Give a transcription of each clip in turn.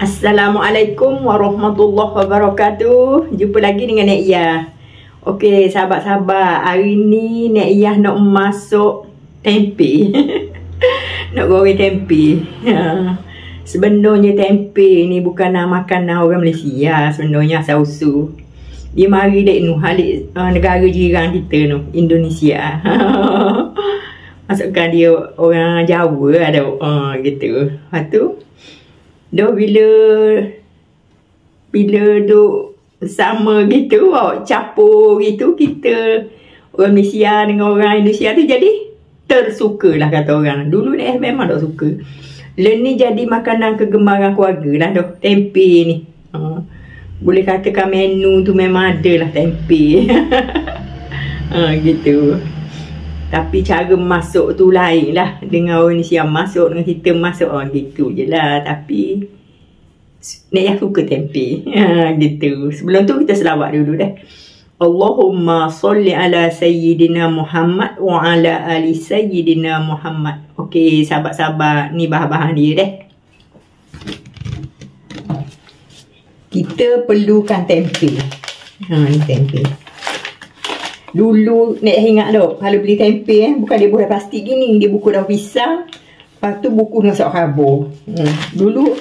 Assalamualaikum warahmatullahi wabarakatuh. Jumpa lagi dengan Nek Iyah. Okey, sahabat-sahabat, hari ni Nek Iyah nak masuk tempe. Nak goreng tempe. Sebenarnya tempe ni bukan makanan orang Malaysia, sebenarnya asal usul. Dia mari dek halik negara jiran kita tu, Indonesia. Masukkan dia orang Jawa ada gitu. Lepas tu dah bila duk sama gitu, campur gitu, kita orang Malaysia dengan orang Indonesia tu jadi tersuka lah kata orang. Dulu ni memang tak suka. Ni jadi makanan kegemaran keluarga lah tu, tempe ni. Boleh katakan menu tu memang ada lah tempe. Gitu. Tapi cara masuk tu lain lah. Dengan orang Indonesia masuk, dengan kita masuk, gitu je lah. Tapi Nek Iyah suka tempe. Gitu. Sebelum tu kita selawat dulu dah. Allahumma salli ala Sayyidina Muhammad wa ala ali Sayyidina Muhammad. Okey, sahabat-sahabat, ni bahan-bahan dia dah. Kita perlukan tempe. Ni tempe. Dulu Nek ingat tak, kalau beli tempe bukan dia buah plastik gini, dia buku daun pisang, lepas tu buku nasi khabur. Dulu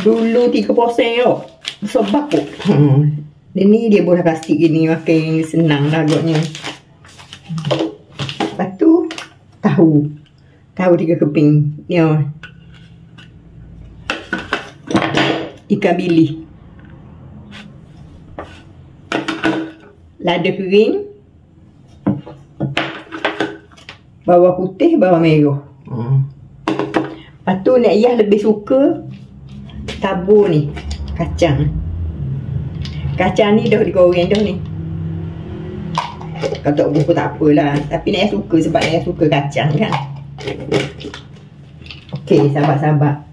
3% tau. Sebab kok. Ni dia buah plastik gini, makin senang lah agaknya. Lepas tu tahu 3 keping. Ni ikan bilis. Lada kering. Bawang putih, bawang merah. Lepas tu Nek Iyah lebih suka tabur ni, kacang. Kacang ni dah digoreng dah ni. Kalau tak buku tak apalah. Tapi Nek Iyah suka sebab Nek Iyah suka kacang kan. Okey, sahabat-sahabat.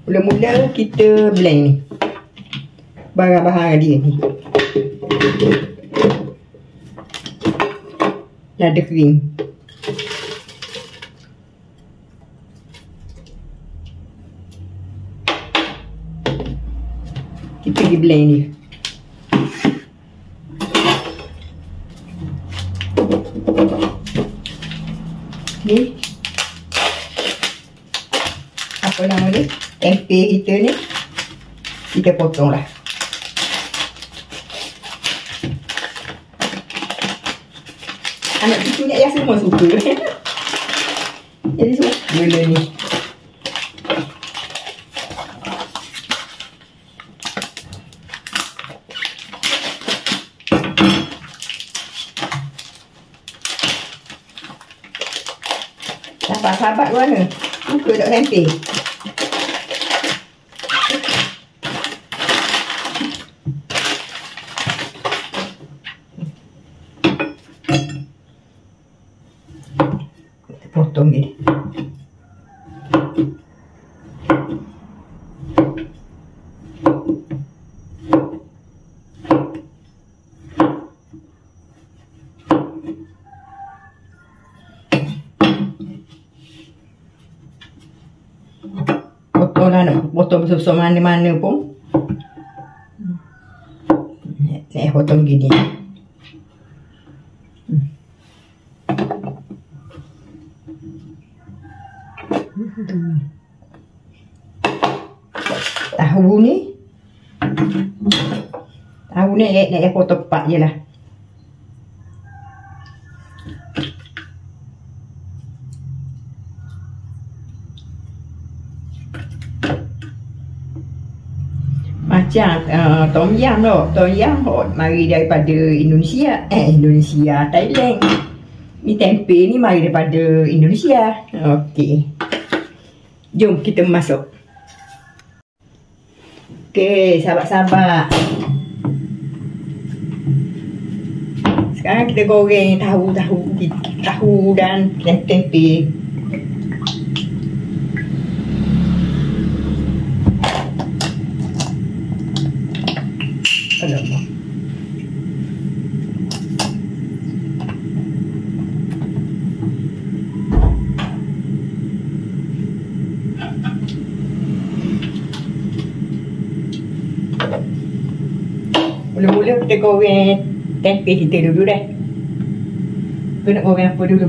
Mula-mula kita blend ni. Barang-barang dia ni. Lada kering. Kita pergi blend ni. Ni apa nama ni? Tempe kita ni kita potong lah. Anak cucu Nek Iyah semua suka. Jadi suka lah ni. Sahabat-sahabat mana? Suka tak tempe? Potong ni. Potong lah, nak potong besar-besar mana-mana pun. Saya potong gini. Tahu ni Nek potong pak je lah. Macam tom yam tu. Tom yam mari daripada Indonesia. Thailand. Ni tempe ni mari daripada Indonesia. Okey. Jom kita masuk. Okey, sahabat-sahabat. Sekarang kita goreng tahu dan tempe. Alamak. Mula-mula kita goreng tempe kita dulu dah. Kita nak goreng apa dulu?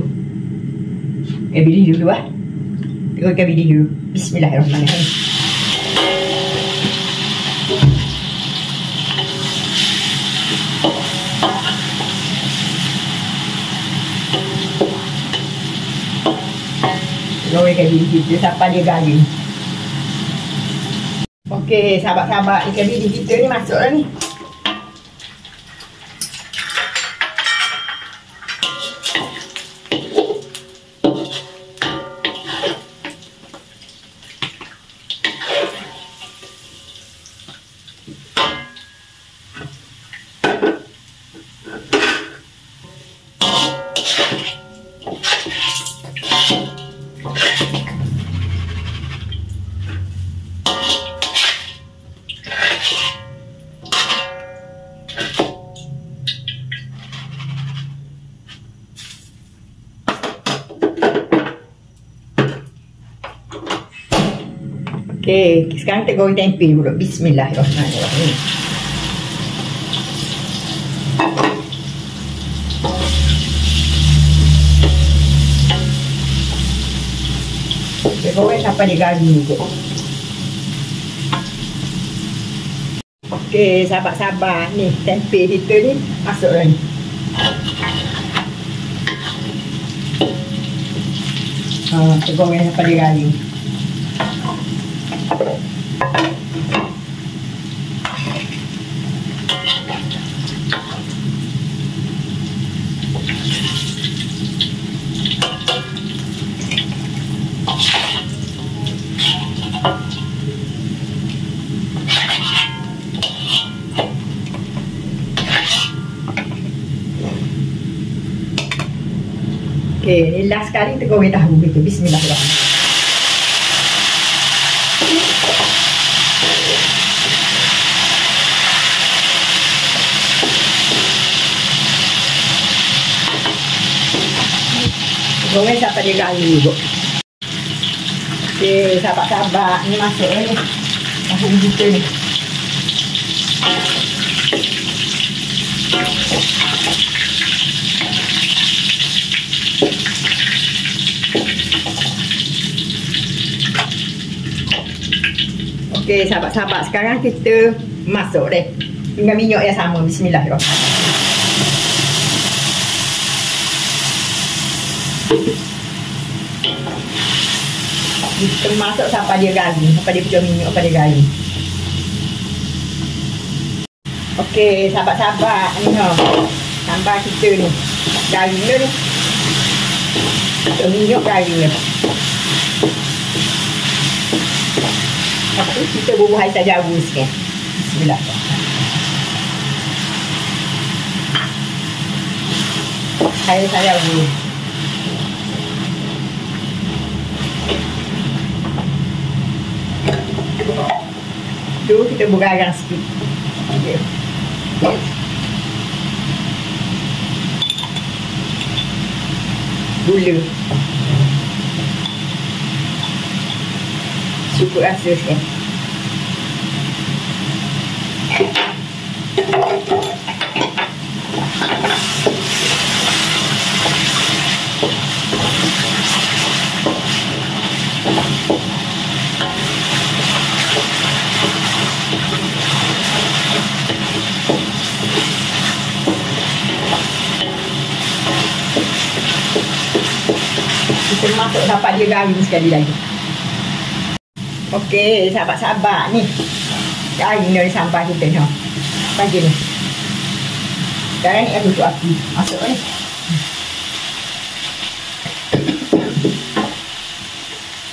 Bili dulu lah. Kita goreng bili dulu. Bismillahirrahmanirrahim. Goreng bili kita sampai dia garing. Okey, sahabat-sahabat, ikan bili kita ni masuklah ni. Okey, sekarang kita goreng tempe dulu. Bismillahirrahmanirrahim. Kita goreng sampai dia garing juga. Okey, sahabat-sahabat, ni tempe kita ni masuklah ni. Kita goreng sampai dia garing. Okey, ni last kali kita goreng tahu kita. Bismillahirrahmanirrahim. Goreng sampai dia garing juga. Okey, sahabat-sahabat, ni masuklah ni tahu kita ni. Okey, sahabat-sahabat, sekarang kita masuk deh dengan minyak yang sama. Bismillahirrahmanirrahim. Kita masak sampai dia garing, sampai dia pecah minyak, sampai dia garing. Okey, sahabat-sahabat, ni ha. Sambal kita ni garing dah ni. Pecah minyak garing dah. Lepas tu kita bubuh air sajawu sikit. Bismillah. Air sajawu. Tu kita bergarang sikit. Okay. Gula. Cukup rasa sikit. Kita masuk dapat dia garing sekali lagi. Okey, sahabat-sahabat ni. Garing dari sambal kita ni. Pagi ni. Sekarang ni aku tutup api. Masuk ni.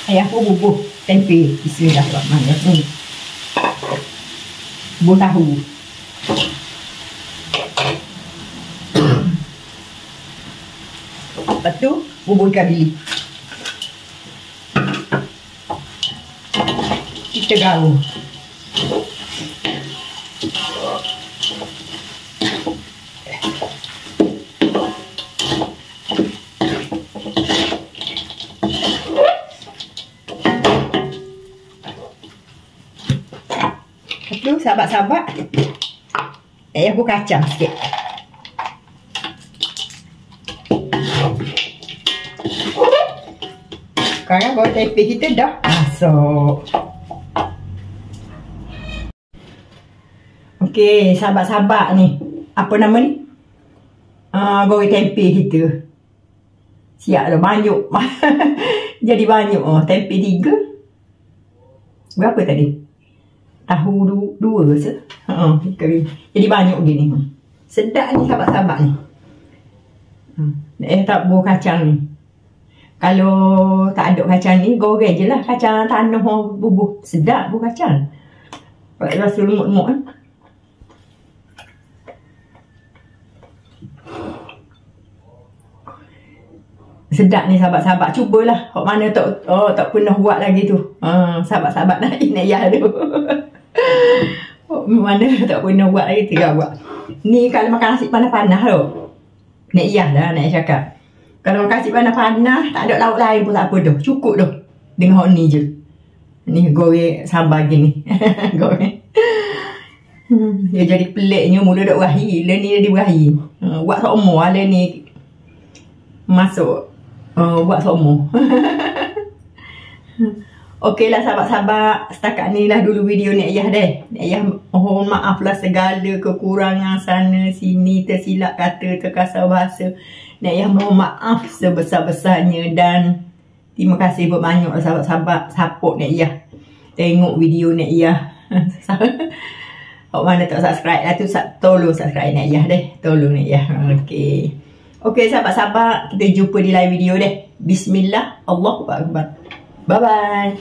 Ayah aku bubuh tempe. Bismillahirrahmanirrahim. Bubuh tahu. Lepas tu bubuh ikan bili. Kita gaul. Itu sahabat-sahabat, Aku kacang sikit. Sekarang goreng tempe kita dah masuk. Okey, sahabat-sahabat ni. Apa nama ni? Goreng tempe kita. Siap dah, banyak. Jadi banyak. Tempe 3. Berapa tadi? Tahu 2 se. Jadi banyak gini. Sedap ni sahabat-sahabat ni. Tak buah kacang ni. Kalau tak ada kacang ni, goreng je lah. Kacang tanah bubuh. Sedap buah kacang. Rasa lumut-lumut kan. Sedap ni sahabat-sahabat. Cubalah. Hok mana tak pernah buat lagi tu. Sahabat-sahabat nak ya tu. Hok mana tak pernah buat lagi tu. Buat. Ni kalau makan nasi panas-panas tu. Nak iya dah nak cakap. Kalau makan nasi panas-panas, tak ada lauk lain pun tak apa dah. Cukup dah. Dengan hok ni je. Ni goreng sambal gini. Goreng. Dia jadi peliknya mula dak berahi. Lain ni dia berahi. Buat sokmo lah ni. Masuk. Buat sokmo. Okeylah sahabat-sahabat. Setakat ni lah dulu video Nek Yah deh. Nek Yah mohon maaf lah segala kekurangan sana sini. Tersilap kata, terkasar bahasa. Nek Yah mohon maaf sebesar-besarnya. Dan terima kasih banyak sahabat-sahabat support Nek Yah. Tengok video Nek Yah. Hok mana tak subscribe lah tu, tolong subscribe Nek Yah deh. Tolong Nek Yah. Okey sahabat-sahabat, kita jumpa di live video deh. Bismillah, Allahu Akbar. Bye bye.